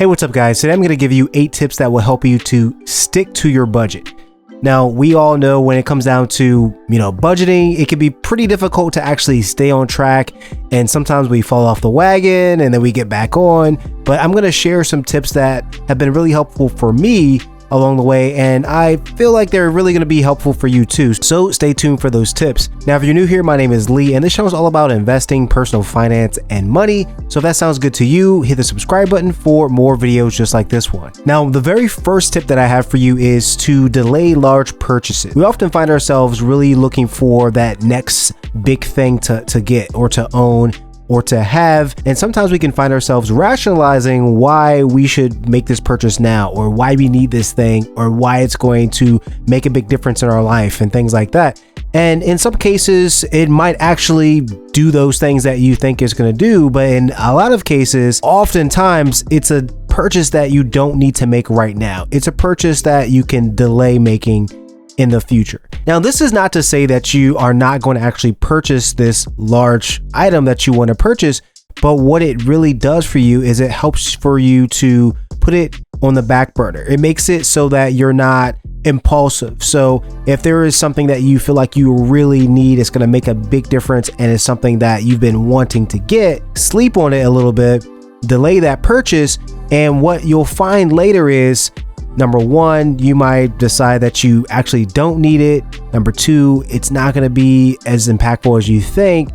Hey, what's up guys? Today I'm going to give you 8 tips that will help you to stick to your budget. Now, we all know when it comes down to, budgeting, it can be pretty difficult to actually stay on track, and sometimes we fall off the wagon and then we get back on. But I'm going to share some tips that have been really helpful for me along the way, and I feel like they're really going to be helpful for you too. So stay tuned for those tips. Now, if you're new here, my name is Lee, and this show is all about investing, personal finance, and money. So if that sounds good to you, hit the subscribe button for more videos just like this one. Now, the very first tip that I have for you is to delay large purchases. We often find ourselves really looking for that next big thing to get or to own or to have, and sometimes we can find ourselves rationalizing why we should make this purchase now, or why we need this thing, or why it's going to make a big difference in our life and things like that. And in some cases, it might actually do those things that you think it's going to do, but in a lot of cases, oftentimes it's a purchase that you don't need to make right now. It's a purchase that you can delay making in the future. Now, this is not to say that you are not going to actually purchase this large item that you want to purchase, but what it really does for you is it helps for you to put it on the back burner. It makes it so that you're not impulsive. So if there is something that you feel like you really need, it's going to make a big difference, and it's something that you've been wanting to get, sleep on it a little bit, delay that purchase, and what you'll find later is, number one, you might decide that you actually don't need it. Number two, it's not going to be as impactful as you think.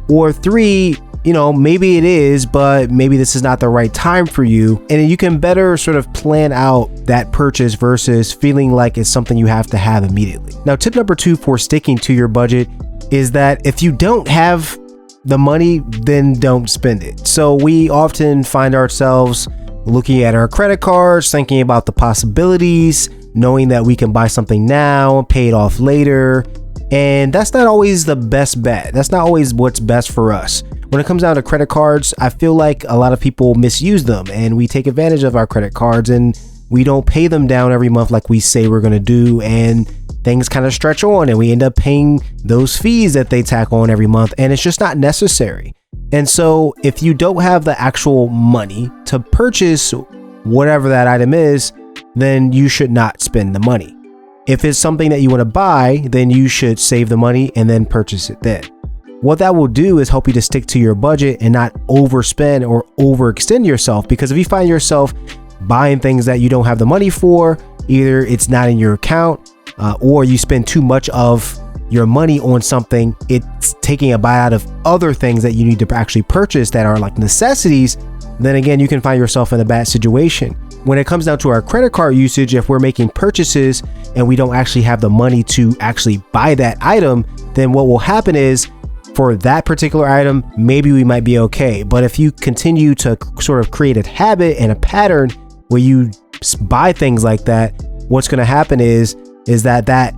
Or three, maybe it is, but maybe this is not the right time for you. And you can better sort of plan out that purchase versus feeling like it's something you have to have immediately. Now, tip number 2 for sticking to your budget is that if you don't have the money, then don't spend it. So we often find ourselves looking at our credit cards, thinking about the possibilities, knowing that we can buy something now, pay it off later. And that's not always the best bet. That's not always what's best for us. When it comes down to credit cards, I feel like a lot of people misuse them, and we take advantage of our credit cards and we don't pay them down every month like we say we're going to do. And things kind of stretch on and we end up paying those fees that they tack on every month. And it's just not necessary. And so if you don't have the actual money to purchase whatever that item is, then you should not spend the money. If it's something that you want to buy, then you should save the money and then purchase it then. What that will do is help you to stick to your budget and not overspend or overextend yourself, because if you find yourself buying things that you don't have the money for, either it's not in your account or you spend too much of your money on something, it's taking a bite out of other things that you need to actually purchase that are like necessities, then again, you can find yourself in a bad situation. When it comes down to our credit card usage, if we're making purchases and we don't actually have the money to actually buy that item, then what will happen is, for that particular item, maybe we might be okay. But if you continue to sort of create a habit and a pattern where you buy things like that, what's going to happen is that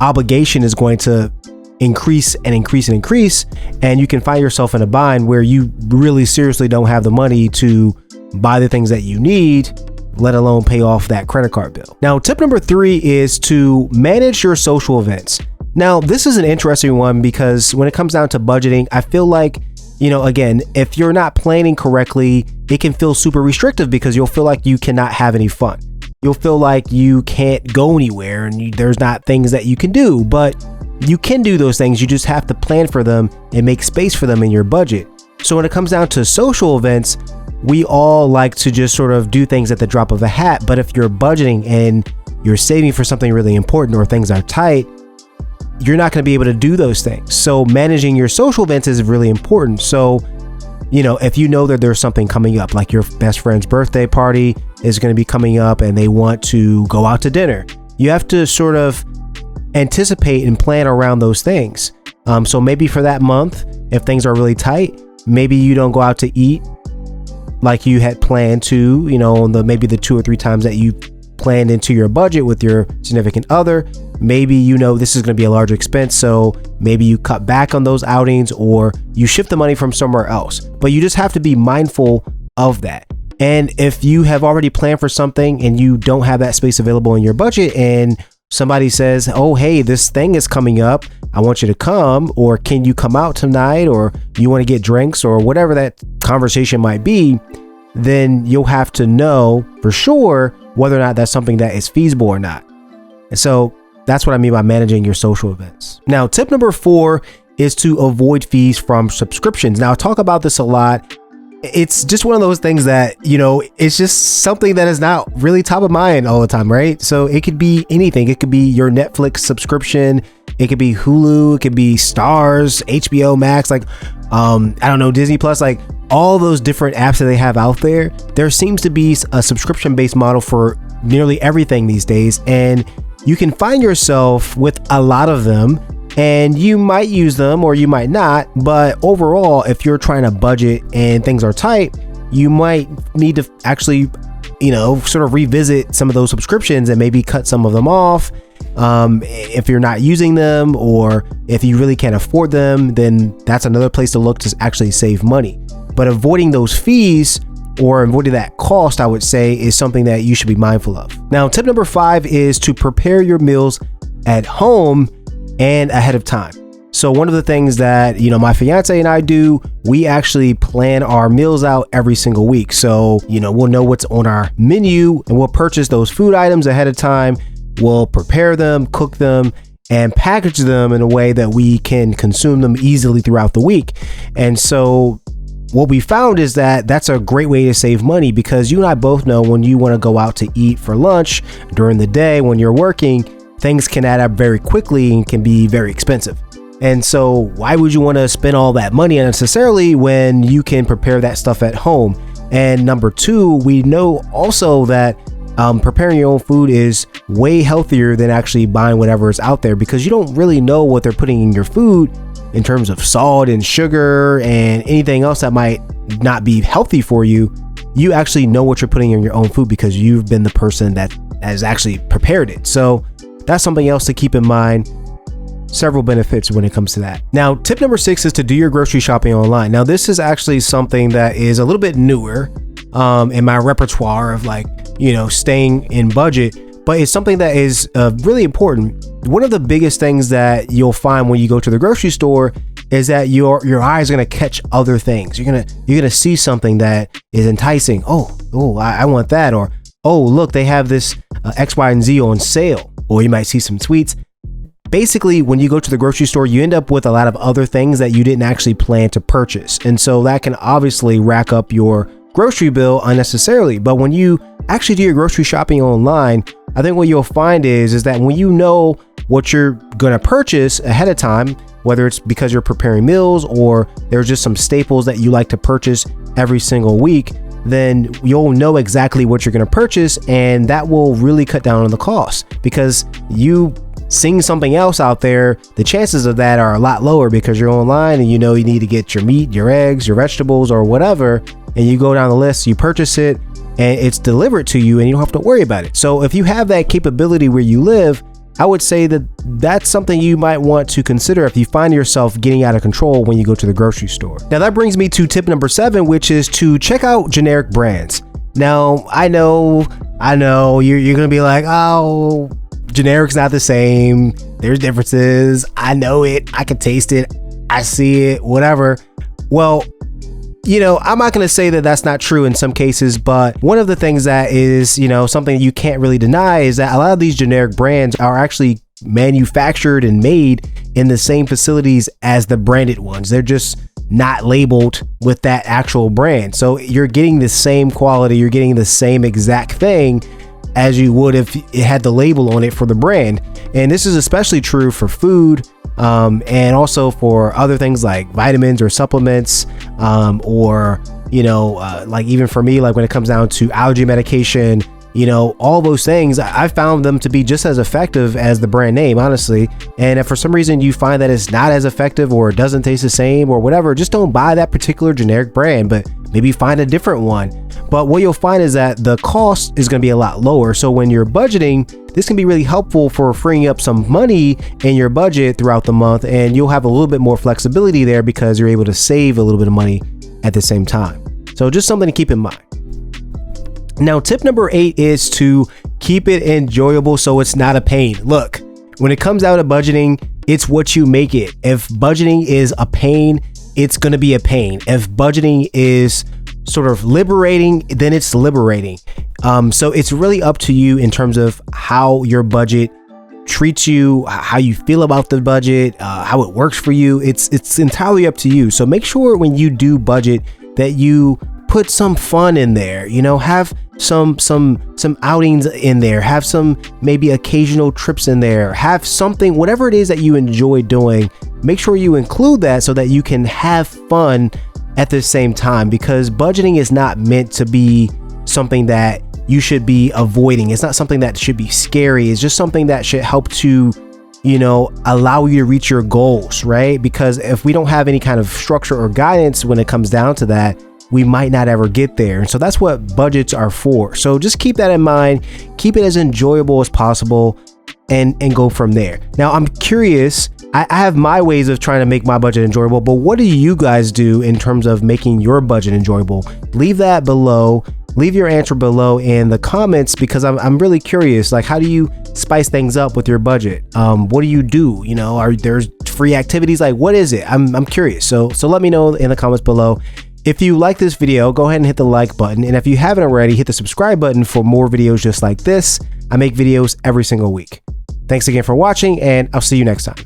obligation is going to increase and increase and increase, and you can find yourself in a bind where you really seriously don't have the money to buy the things that you need, let alone pay off that credit card bill. Now, tip number 3 is to manage your social events. Now, this is an interesting one because when it comes down to budgeting, I feel like, again, if you're not planning correctly, it can feel super restrictive because you'll feel like you cannot have any fun. You'll feel like you can't go anywhere and there's not things that you can do, but you can do those things. You just have to plan for them and make space for them in your budget. So when it comes down to social events, we all like to just sort of do things at the drop of a hat. But if you're budgeting and you're saving for something really important or things are tight, you're not going to be able to do those things. So managing your social events is really important. So, if you know that there's something coming up, like your best friend's birthday party is going to be coming up and they want to go out to dinner, you have to sort of anticipate and plan around those things. So maybe for that month, if things are really tight, maybe you don't go out to eat like you had planned to, maybe the 2 or 3 times that you planned into your budget with your significant other. Maybe this is going to be a large expense, so maybe you cut back on those outings or you shift the money from somewhere else. But you just have to be mindful of that. And if you have already planned for something and you don't have that space available in your budget, and somebody says, oh, hey, this thing is coming up, I want you to come, or can you come out tonight, or you want to get drinks, or whatever that conversation might be, then you'll have to know for sure whether or not that's something that is feasible or not. And so that's what I mean by managing your social events. Now, tip number 4 is to avoid fees from subscriptions. Now, I talk about this a lot. It's just one of those things that, it's just something that is not really top of mind all the time, right? So it could be anything. It could be your Netflix subscription. It could be Hulu. It could be Stars, HBO Max, Disney Plus, all those different apps that they have out there. There seems to be a subscription-based model for nearly everything these days. And you can find yourself with a lot of them, and you might use them or you might not. But overall, if you're trying to budget and things are tight, you might need to actually, sort of revisit some of those subscriptions and maybe cut some of them off. If you're not using them, or if you really can't afford them, then that's another place to look to actually save money. But avoiding those fees or avoiding that cost, I would say, is something that you should be mindful of. Now, tip number 5 is to prepare your meals at home and ahead of time. So one of the things that, my fiance and I do, we actually plan our meals out every single week. So, we'll know what's on our menu and we'll purchase those food items ahead of time. We'll prepare them, cook them, and package them in a way that we can consume them easily throughout the week. And so what we found is that that's a great way to save money, because you and I both know when you want to go out to eat for lunch during the day when you're working, things can add up very quickly and can be very expensive. And so why would you want to spend all that money unnecessarily when you can prepare that stuff at home? And number 2, we know also that preparing your own food is way healthier than actually buying whatever is out there, because you don't really know what they're putting in your food in terms of salt and sugar and anything else that might not be healthy for you. You actually know what you're putting in your own food because you've been the person that has actually prepared it. So that's something else to keep in mind. Several benefits when it comes to that. Now, tip number 6 is to do your grocery shopping online. Now, this is actually something that is a little bit newer in my repertoire of staying in budget, but it's something that is really important. One of the biggest things that you'll find when you go to the grocery store is that your eyes are going to catch other things. You're gonna see something that is enticing. I want that. Or, oh, look, they have this X, Y, and Z on sale. Or you might see some tweets. Basically, when you go to the grocery store, you end up with a lot of other things that you didn't actually plan to purchase. And so that can obviously rack up your grocery bill unnecessarily. But when you actually do your grocery shopping online, I think what you'll find is that when you know what you're going to purchase ahead of time, whether it's because you're preparing meals or there's just some staples that you like to purchase every single week, then you'll know exactly what you're going to purchase, and that will really cut down on the cost, because you seeing something else out there, the chances of that are a lot lower because you're online and you need to get your meat, your eggs, your vegetables, or whatever, and you go down the list, you purchase it, and it's delivered to you and you don't have to worry about it. So if you have that capability where you live, I would say that that's something you might want to consider if you find yourself getting out of control when you go to the grocery store. Now that brings me to tip number 7, which is to check out generic brands. Now, I know you're going to be like, oh, generic's not the same. There's differences. I know it. I can taste it. I see it, whatever. Well, I'm not going to say that that's not true in some cases, but one of the things that is, something you can't really deny is that a lot of these generic brands are actually manufactured and made in the same facilities as the branded ones. They're just not labeled with that actual brand. So you're getting the same quality, you're getting the same exact thing as you would if it had the label on it for the brand. And this is especially true for food, and also for other things like vitamins or supplements, or even for me, like when it comes down to allergy medication, all those things, I found them to be just as effective as the brand name, honestly. And if for some reason you find that it's not as effective or it doesn't taste the same or whatever, just don't buy that particular generic brand, but maybe find a different one. But what you'll find is that the cost is going to be a lot lower. So when you're budgeting, this can be really helpful for freeing up some money in your budget throughout the month, and you'll have a little bit more flexibility there because you're able to save a little bit of money at the same time. So just something to keep in mind. Now, tip number 8 is to keep it enjoyable so it's not a pain. Look, when it comes out to budgeting, it's what you make it. If budgeting is a pain, it's going to be a pain. If budgeting is sort of liberating, then it's liberating. So it's really up to you in terms of how your budget treats you, how you feel about the budget, how it works for you. It's entirely up to you. So make sure when you do budget that you put some fun in there, you know, have some outings in there, have some maybe occasional trips in there, have something, whatever it is that you enjoy doing, make sure you include that so that you can have fun at the same time, because budgeting is not meant to be something that you should be avoiding. It's not something that should be scary. It's just something that should help to, you know, allow you to reach your goals, right? Because if we don't have any kind of structure or guidance when it comes down to that, we might not ever get there. And so that's what budgets are for. So just keep that in mind, keep it as enjoyable as possible, and go from there. Now, I'm curious, I have my ways of trying to make my budget enjoyable, but what do you guys do in terms of making your budget enjoyable? Leave that below. Leave your answer below in the comments, because I'm really curious, like, how do you spice things up with your budget? What do you do? You know, are there free activities? Like, what is it? I'm curious. So let me know in the comments below. If you like this video, go ahead and hit the like button. And if you haven't already, hit the subscribe button for more videos just like this. I make videos every single week. Thanks again for watching, and I'll see you next time.